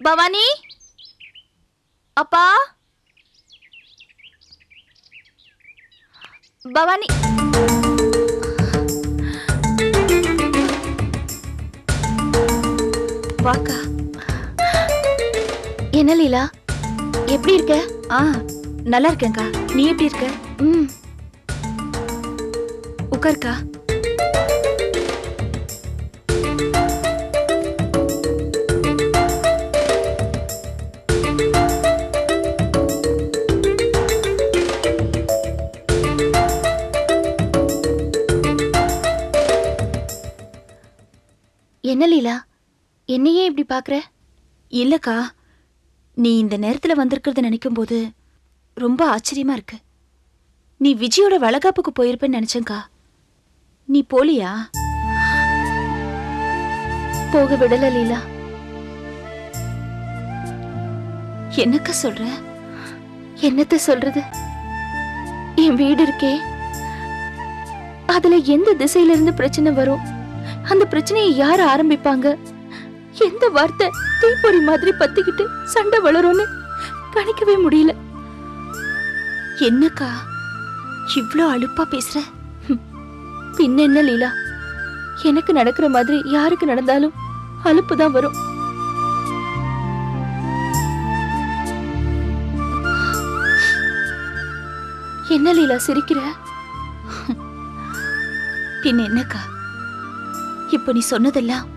பவானி, அப்பா, பவானி. வாக்கா. என்ன லீலா, எப்படி இருக்க? நல்லா இருக்கேன்க்கா. நீ எப்படி இருக்க? உட்காருக்கா. என்ன லீலா, என்னையே இப்படி பாக்குற? இல்லக்கா, நீ இந்த நேரத்துல வந்திருக்கிறத நினைக்கும் போது ரொம்ப ஆச்சரியமா இருக்கு. நீ விஜயோட வளகாப்புக்கு போயிருப்பேன்னு நினைச்சேன்க்கா. நீ போலியா? போக விடல லீலா. என்னக்கா சொல்ற? என்னத்த சொல்றது? என் வீடு இருக்கே, அதுல எந்த திசையில இருந்து பிரச்சனை வரும், அந்த பிரச்சனையை யார் ஆரம்பிப்பாங்க, எந்த வார்த்தை தீப்பொறி மாதிரி பத்திக்கிட்டு சண்டை வளரும்னு கணிக்கவே முடியல. என்னக்கா இவ்ளோ அலுப்பா பேசுற? பின்ன என்ன லீலா, எனக்கு நடக்கிற மாதிரி யாருக்கு நடந்தாலும் அலுப்பு தான் வரும். என்ன லீலா சிரிக்கிற? பின்ன என்னக்கா, இப்ப நீ சொன்னதெல்லாம்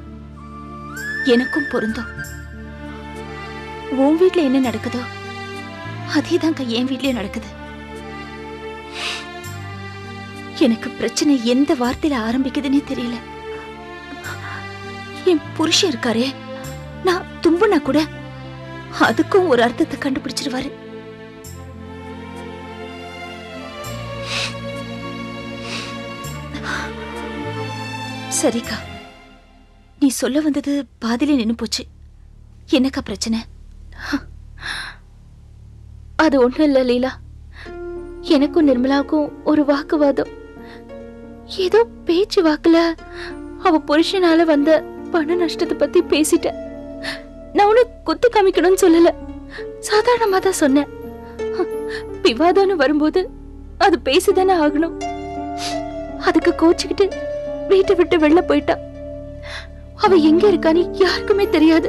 எனக்கும் பொருந்தும். உன் வீட்ல என்ன நடக்குதோ அதேதான்க்கா என் வீட்லயும் நடக்குது. எனக்கு பிரச்சனை எந்த வார்த்தையில ஆரம்பிக்குதுன்னே தெரியல. என் புருஷன் இருக்காரே, நான் தும்புனா கூட அதுக்கும் ஒரு அர்த்தத்தை கண்டுபிடிச்சிருவாரு. சரிக்கா, நீ சொல்ல வந்தது பாதியில நின்னு போச்சு. என்னக்கா பிரச்சனை? அது ஒண்ணும் இல்ல லீலா, எனக்கும் நிர்மலாவுக்கும் ஒரு வாக்குவாதம். ஏதோ பேச்சு வாக்குல அவ புருஷனால வந்த பண நஷ்டத்தை பத்தி பேசிட்ட. நான் உன்னை குத்தி காமிக்கணும்னு சொல்லல, சாதாரணமா தான் சொன்னேன். விவாதம்னு வரும்போது அது பேசிதானே ஆகணும். அதுக்கு கோச்சுக்கிட்டு வீட்டை விட்டு வெளில போயிட்டா. அவ எங்க இருக்கான்னு யாருக்குமே தெரியாது.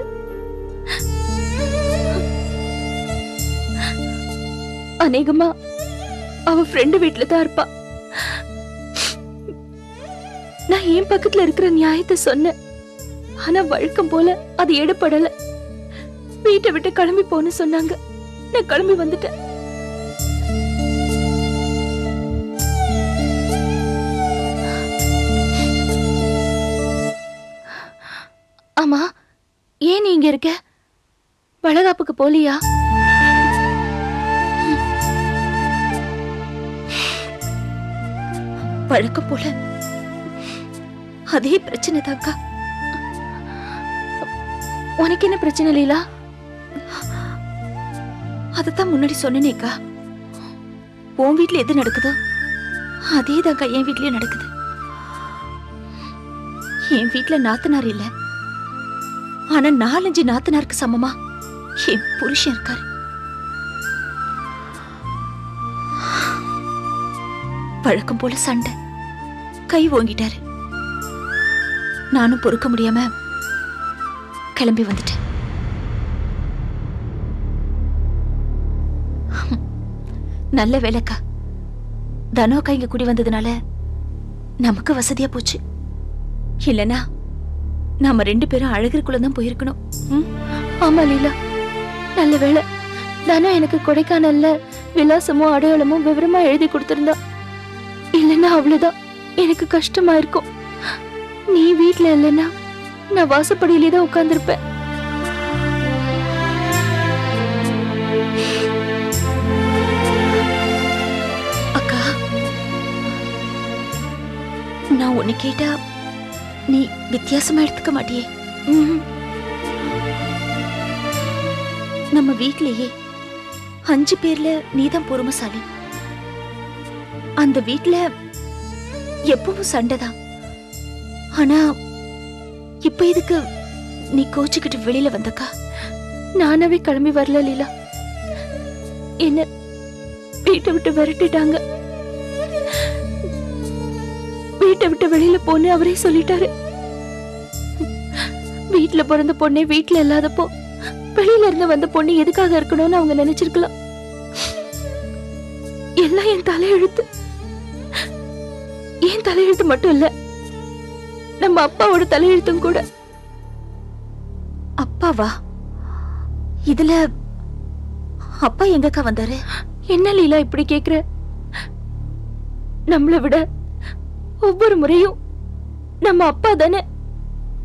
அநேகமா அவ ஃப்ரெண்டு வீட்டுல தான் இருப்பா. நான் என் பக்கத்துல இருக்கிற நியாயத்தை சொன்னேன், ஆனா வழக்கம் போல அது எடுபடல. வீட்டை விட்டு கிளம்பி போன்னு சொன்னாங்க, நான் கிளம்பி வந்துட்டேன். ஆமா, ஏன் நீ இங்க இருக்க? வளகாப்புக்கு போலியா? வழக்கம் போல அதே பிரச்சனை தான்க்கா. உனக்கு என்ன பிரச்சனை லீலா? அதத்தான் முன்னாடி சொன்னேனேக்கா. உன் வீட்டுல எது நடக்குதோ அதே தான்க்கா என் வீட்லயும் நடக்குது. என் வீட்டுல நாத்தனார் இல்ல, ஆனா 4-5 நாத்தனாருக்கு சமமா என் புருஷன் இருக்காரு. வழக்கம் போல சண்டை, கை ஓங்கிட்டாரு. நானும் பொறுக்க முடியாம கிளம்பி வந்துட்டேன். நல்ல வேலைக்கா, தனோக்கா இங்க குடி வந்ததுனால நமக்கு வசதியா போச்சு. இல்லனா நாம 2 பேரும் அழகருக்குள்ள தான் போயிருக்கணும். ஆமா லீலா, நல்ல வேலை. தானோ எனக்கு கொடைக்கானல்ல விலாசமும் அடையாளமும் விவரமா எழுதி கொடுத்திருந்தா. இல்லைன்னா அவ்வளவுதான், எனக்கு கஷ்டமா இருக்கும். நீ வீட்டுல இல்லைன்னா நான் வாசப்படியிலே தான் உட்கார்ந்துருப்பேன். அக்கா, நான் உன்னை கேட்டா நீ வித்தியாசமா எடுத்துக்க மாட்டியே? நம்ம வீட்லயே 5 பேர்ல நீதான் பொறுமைசாலி. அந்த வீட்ல எப்பவும் சண்டைதான். ஆனா இப்ப இதுக்கு நீ கோச்சுக்கிட்டு வெளியில வந்தக்கா? நானாவே கிளம்பி வரல லீலா. என்ன வீட்டை விட்டு விரட்டிட்டாங்க. வீட்டை விட்டு வெளியில போன்னு அவரே சொல்லிட்டாரு. வீட்டுல பிறந்த பொண்ணே வீட்டுல இல்லாதப்போ வெளியில இருந்து வந்த பொண்ணு எதுக்காக இருக்கணும்னு அவங்க நினைச்சிருக்கலாம். எல்லாம் என் தலையெழுத்து. என் தலையெழுத்து மட்டும் இல்ல, நம்ம அப்பாவோட தலையெழுத்தும் கூட. அப்பாவா? இதுல அப்பா எங்கக்கா வந்தாரு? என்ன லீலா இப்படி கேக்குற? நம்மளை விட ஒவ்வொரு முறையும் நம்ம அப்பா தானே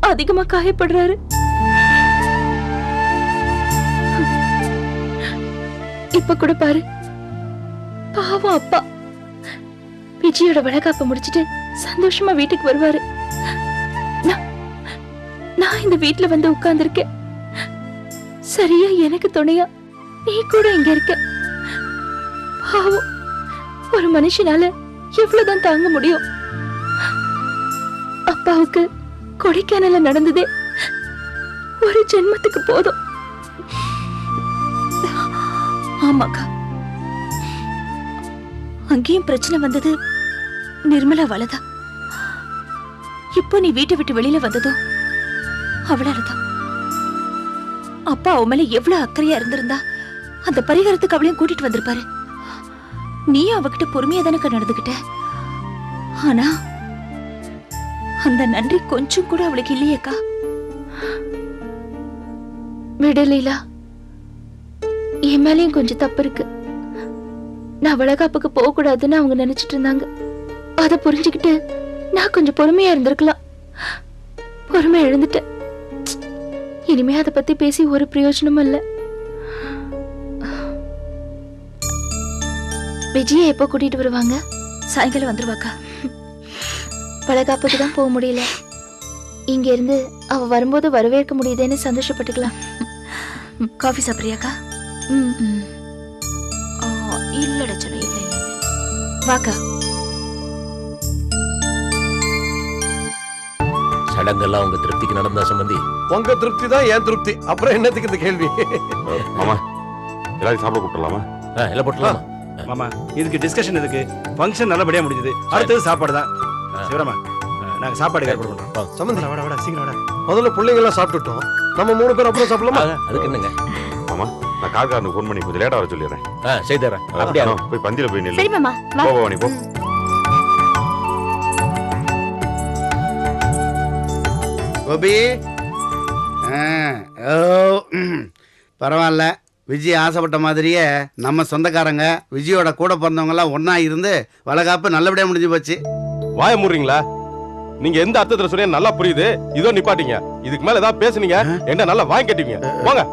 அதிகமா காயப்படுறாரு. இப்ப கூட பாரு, பாவம் அப்பா விஜயோட வளகாப்ப முடிச்சிட்டு சந்தோஷமா வீட்டுக்கு வருவாரு. நான் இந்த வீட்டுல வந்து உட்கார்ந்திருக்கேன். சரியா எனக்கு துணையா நீ கூட இங்க இருக்க. பாவம், ஒரு மனுஷனால எவ்வளவுதான் தாங்க முடியும்? அப்பாவுக்கு கொடைக்கானல நடந்ததே ஒரு ஜென்மத்துக்கு போதும். ஆமாக்கா, அங்கேயும் பிரச்சனை வந்தது நிர்மலா வளதா. இப்போ நீ வீட்டை விட்டு வெளியில வந்ததும் அவளாலதான். அப்பா அவ மேல எவ்வளவு அக்கறையா இருந்திருந்தா அந்த பரிகாரத்துக்கு அவளையும் கூட்டிட்டு வந்திருப்பாரு. நீயும் அவகிட்ட பொறுமையா தானே நடந்துகிட்ட. ஆனா அந்த நன்றி கொஞ்சம் கூட அவளுக்கு இல்லையேக்கா. விடு லீலா, என் மேலயும் கொஞ்சம் தப்பு இருக்கு. நான் வளகாப்புக்கு போக கூடாதுன்னு அவங்க நினைச்சிட்டு இருந்தாங்க. அத புரிஞ்சுக்கிட்டு நான் கொஞ்சம் பொறுமையா இருந்திருக்கலாம். பொறுமை எழுந்துட்டேன். இனிமே அதை பத்தி பேசி ஒரு பிரயோஜனமும் இல்ல. விஜயை எப்போ கூட்டிட்டு வருவாங்க? சாயங்காலம் வந்துருவாக்கா. வளகாப்புக்கு தான் போக முடியல. இங்க இருந்து அவ வரும்போது வரவேற்க முடியுதேன்னு சந்தோஷப்பட்டுக்கலாம். காஃபி சாப்பிடுறியாக்கா? இல்லடா சொல்ல, இல்ல இல்ல வாக்கா. சடங்கெல்லாம் உங்க திருப்திக்கு நடந்தா சம்பந்தி? உங்க திருப்தி தான் என் திருப்தி. அப்புறம் என்னத்துக்கு இந்த கேள்வி? மாமா, எல்லாரும் சாப்பிட கூப்பிடலாமா? எல்லாம் போட்டலாமா? மாமா, இதுக்கு டிஸ்கஷன் எதுக்கு? ஃபங்க்ஷன் நல்லபடியா முடிஞ்சது. அடுத்தது சாப்பாடு தான். சிவராமா, நாங்க சாப்பாடு ஏற்பாடு பண்றோம். சம்பந்தி, வாடா வாடா, சீக்கிரம் வாடா. முதல்ல பிள்ளைங்க எல்லாம் சாப்பிட்டுட்டோம். நம்ம 3 பேர் அப்புறம் சாப்பிடலாமா? அதுக்கு என்னங்க மாமா, நான் கார்காரனுக்கு ஃபோன் பண்ணி கொஞ்சம் லேட்டா வர சொல்லிடுறேன். செய்தறேன். அப்படியே போய் பந்தியில போய் நில்லு. சரி மாமா, வா. போ நீ போ. கோபி, பரவாயில்ல. விஜய் ஆசைப்பட்ட மாதிரியே நம்ம சொந்தக்காரங்க விஜயோட கூட பிறந்தவங்க எல்லாம் ஒன்னா இருந்து வளகாப்பு நல்லபடியா முடிஞ்சு போச்சு. வாய முறீங்களா? நீங்க எந்த அர்த்தத்துல சொன்னீங்க நல்லா புரியுது. இதோ நிப்பாட்டீங்க. இதுக்கு மேல ஏதாவது பேசுனீங்க என்ன நல்லா வாங்கி கட்டிங்க. போங்க.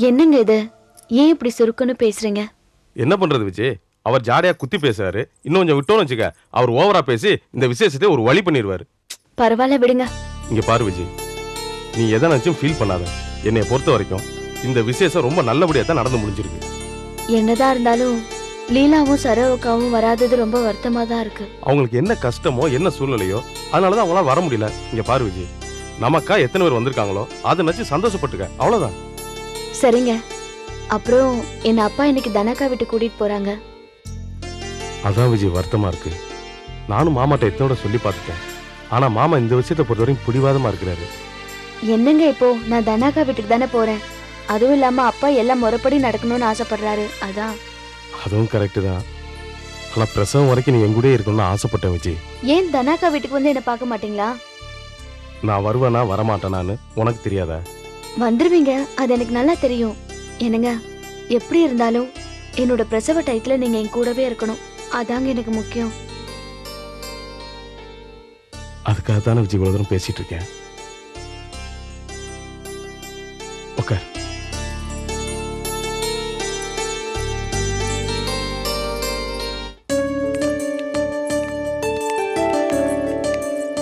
என்னங்க இது? ஏன் இப்படி சுருக்குன்னு பேசுறீங்க? என்ன பண்றது விஜய்? அவர் ஜாலியா குத்தி பேசுறாரு. இன்னும் கொஞ்சம் விட்டோன்னு வச்சுக்க, அவர் ஓவரா பேசி இந்த விசேஷத்தை ஒரு வழி பண்ணிடுவாரு. பரவாயில்ல, விடுங்க. இங்க பாரு விஜய், நீ எதை நினைச்சும் ஃபீல் பண்ணாத. என்னைய பொறுத்த வரைக்கும் இந்த விசேஷம் ரொம்ப நல்லபடியா தான் நடந்து முடிஞ்சிருக்கு. என்னதான் இருந்தாலும் லீலாவும் சரவக்காவும் வராதது ரொம்ப வருத்தமா தான் இருக்கு. அவங்களுக்கு என்ன கஷ்டமோ என்ன சூழ்நிலையோ அதனாலதான் அவங்களால வர முடியல. இங்க பாரு விஜய், நமக்கா எத்தனை பேர் வந்திருக்காங்களோ அதை நினைச்சு சந்தோஷப்பட்டுக்க, அவ்வளவுதான். சரிங்க. அப்புறம் என் அப்பா இன்னைக்கு தனக்கா விட்டு கூட்டிட்டு போறாங்க. அதான் விஜய் வருத்தமா இருக்கு. நானும் மாமாட்ட எத்தனோட சொல்லி பார்த்துட்டேன். ஆனா மாமா இந்த விஷயத்தை பொறுத்தவரைக்கும் பிடிவாதமா இருக்கிறாரு. என்னங்க இப்போ நான் தனாக்கா வீட்டுக்கு தானே போறேன். அதுவும் இல்லாம அப்பா எல்லாம் முறைப்படி நடக்கணும்னு ஆசைப்படுறாரு. அதான். அதுவும் கரெக்டு தான். ஆனா பிரசவம் வரைக்கும் நீ என் கூட இருக்கணும்னு ஆசைப்பட்டேன் விஜய். ஏன் தனாக்கா வீட்டுக்கு வந்து என்ன பார்க்க மாட்டீங்களா? நான் வருவேனா வரமாட்டேனான்னு உனக்கு தெரியாதா? வந்துருவீங்க, அது எனக்கு நல்லா தெரியும். என்னங்க, எப்படி இருந்தாலும் என்னோட பிரசவ டயத்துல நீங்க என் கூடவே இருக்கணும். அதாங்க எனக்கு முக்கியம். அதுக்காக தானே விஜய் இவ்வளவு தூரம் பேசிட்டு இருக்கேன். ஓகே.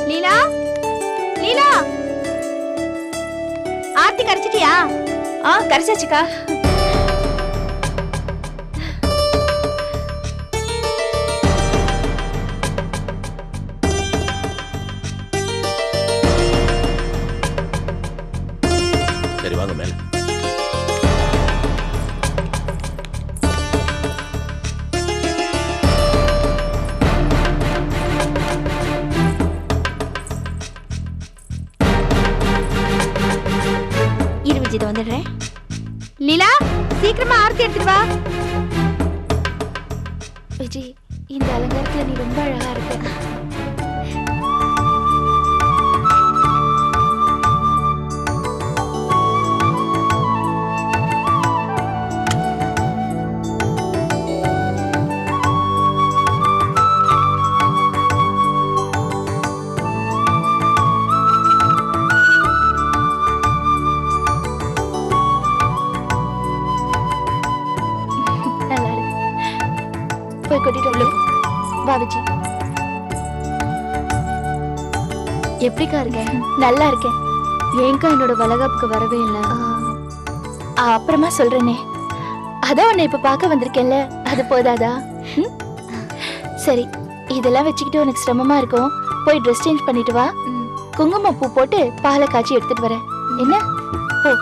லீலா, லீலா, ஆர்த்தி கரைச்சிட்டியா? கரைச்சாச்சுக்கா. லீலா சீக்கிரமா ஆர்த்தி எடுத்துட்டு வா. விஜய், இந்த அலங்காரத்துல நீ ரொம்ப அழகா இருக்க. நல்லா இருக்கு. போய் கூட்டிட்டு வந்து வா விஜய். எப்படிக்கா இருக்கேன்? நல்லா இருக்கேன். ஏங்கா என்னோட வளகாப்புக்கு வரவே இல்லை? அப்புறமா சொல்றேனே. அதான் உன்னை இப்ப பார்க்க வந்திருக்கேன்ல, அது போதாதா? ம்? சரி, இதெல்லாம் வச்சுக்கிட்டு உனக்கு சிரமமா இருக்கும். போய் ட்ரெஸ் சேஞ்ச் பண்ணிட்டு வா. குங்குமம் பூ போட்டு பாலை காய்ச்சி எடுத்துட்டு வரேன். என்ன? போ.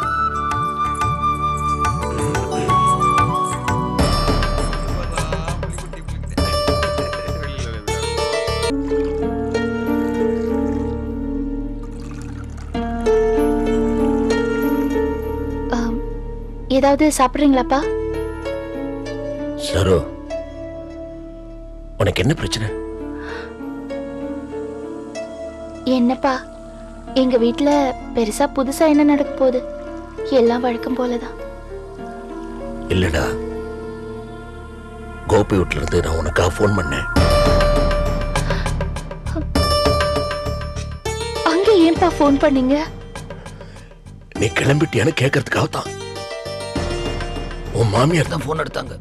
ஏதாவது சாப்பிடுறீங்களாப்பா? சரோ, உனக்கு என்ன பிரச்சனை? என்னப்பா, எங்க வீட்ல பெருசா புதுசா என்ன நடக்க போகுது? எல்லாம் வழக்கம் போலதான். இல்லடா, கோபி வீட்டுல இருந்து நான் உனக்காக போன் பண்ணேன். அங்க ஏன்பா போன் பண்ணீங்க? நீ கிளம்பிட்டியான்னு கேட்கறதுக்காக தான். உன் மாமியார் தான் போன் எடுத்தாங்க.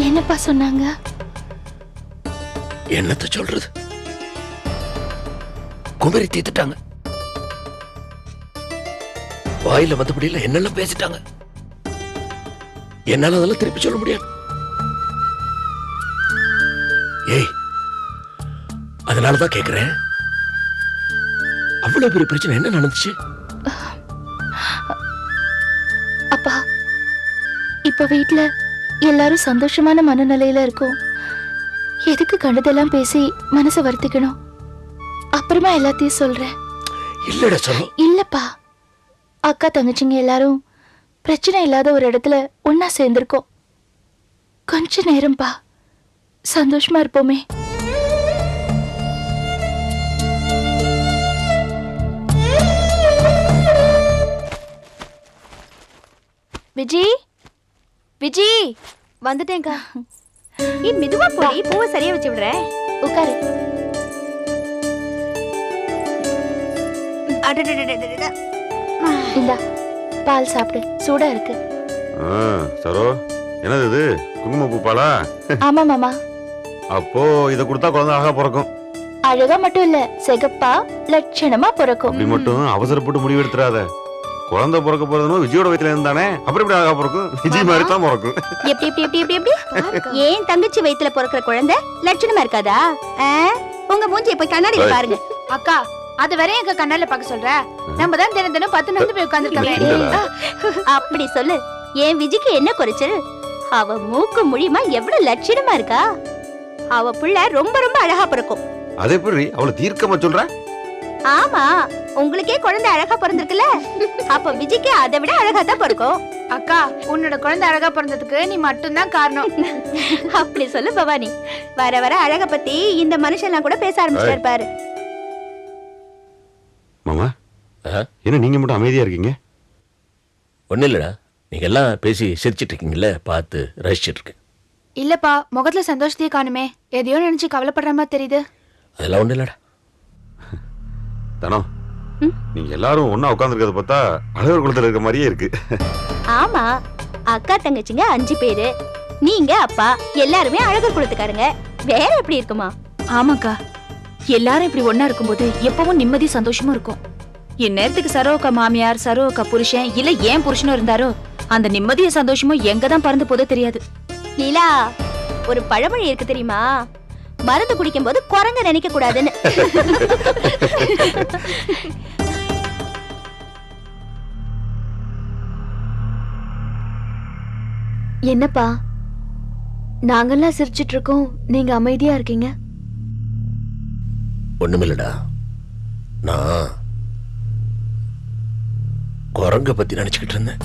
என்னப்பா சொன்னாங்க? என்னத்த சொல்றது? குமரி தீத்துட்டாங்க. வாயில வந்தபடியில என்னெல்லாம் பேசிட்டாங்க. என்னால அதெல்லாம் திருப்பி சொல்ல முடியாது. ஏய், அதனாலதான் கேக்குறேன், அவ்வளவு பெரிய பிரச்சனை என்ன நடந்துச்சு? அப்பா, இப்ப வீட்ல எல்லாரும் சந்தோஷமான மனநிலையில இருக்கும். எதுக்கு கண்டதெல்லாம் பேசி மனசை வருத்திக்கணும்? அப்புறமா எல்லாத்தையும் சொல்றேன். இல்லடா சொல்லு. இல்லப்பா, அக்கா தங்கச்சிங்க எல்லாரும் பிரச்சனை இல்லாத ஒரு இடத்துல ஒன்னா சேர்ந்திருக்கோம். கொஞ்ச நேரம்பா, சந்தோஷமா இருப்போமே. விஜி, விஜி, வந்துட்டேங்கா. மெதுவா போய் பூவை சரியா வச்சு விடுறேன். உட்காரு. இந்தா பால் சாப்பிடு, சூடா இருக்கு. சரோ, என்னது இது? குங்கும பூப்பாலா? ஆமா மாமா. அப்போ இத கொடுத்தா குழந்தை அழகா பிறக்கும். அழகா மட்டும் இல்ல, சிகப்பா லட்சணமா பிறக்கும். அப்படி மட்டும் அவசரப்பட்டு முடிவு எடுத்துறாத. குழந்தை பிறக்க போறதுன்னு விஜயோட வயித்துல இருந்தானே, அப்புறம் எப்படி அழகா பிறக்கும்? விஜய் மாதிரி தான் பிறக்கும். எப்படி எப்படி எப்படி எப்படி எப்படி? ஏன் தங்கச்சி வயித்துல பிறக்கிற குழந்தை லட்சணமா இருக்காதா? உங்க மூஞ்சியை போய் கண்ணாடியில பாருங்க. அக்கா, அது வரை எங்க கண்ணால பாக்க சொல்ற? நம்ம தான் தினம் தினம் 10 நாள் போய் உட்கார்ந்திருக்கோம். அப்படி சொல்லு. ஏன் விஜிக்கு என்ன குறைச்சல்? அவ மூக்கு முடியுமா எவ்வளவு லட்சணமா இருக்கா? அவ புள்ள ரொம்ப ரொம்ப அழகா பிறக்கும். அதே எப்படி அவளை தீர்க்கமா சொல்ற? ஆமா, உங்களுக்கே குழந்தை அழகா பிறந்திருக்குல்ல, அப்ப விஜிக்கு அதை விட அழகா தான் பிறக்கும். அக்கா, உன்னோட குழந்தை அழகா பிறந்ததுக்கு நீ மட்டும்தான் காரணம். அப்படி சொல்லு பவானி. வர வர அழக பத்தி இந்த மனுஷன்லாம் கூட பேச ஆரம்பிச்சிட்டாரு பாரு. மாமா, என்ன நீங்க மட்டும் அமைதியா இருக்கீங்க? ஒண்ணு இல்லடா, நீங்க எல்லாம் பேசி சிரிச்சிட்டு இருக்கீங்கல்ல, பார்த்து ரசிச்சிட்டு இருக்கேன். இல்லப்பா, முகத்துல சந்தோஷத்தையே காணுமே. எதையோ நினைச்சு கவலைப்படுற மாதிரி தெரியுது. அதெல்லாம் ஒண்ணு இல்லடா. தானோ, நீங்க எல்லாரும் ஒன்னா உட்கார்ந்துருக்கிறத பார்த்தா அழகர் குளத்துல இருக்க மாதிரியே இருக்கு. ஆமா, அக்கா தங்கச்சிங்க 5 பேரு, நீங்க அப்பா, எல்லாருமே அழகர் குலத்துக்காரங்க. வேற எப்படி இருக்குமா? ஆமாக்கா, எல்லாரும் இப்படி ஒன்னா இருக்கும்போது எப்பவும் நிம்மதி சந்தோஷமும் இருக்கும். இந்நேரத்துக்கு சரோக்கா மாமியார், சரோக்கா புருஷன், இல்ல ஏன் புருஷனும் இருந்தாரோ அந்த நிம்மதிய சந்தோஷமும் எங்கதான் பறந்து போதோ தெரியாது. லீலா, ஒரு பழமொழி இருக்கு தெரியுமா? மருந்து குடிக்கும் போது குரங்க நினைக்க கூடாதுன்னு. என்னப்பா, நாங்கெல்லாம் சிரிச்சிட்டு இருக்கோம், நீங்க அமைதியா இருக்கீங்க. ஒண்ணுமில்லடா, நான் குரங்க பத்தி நினைச்சுக்கிட்டு இருந்தேன்.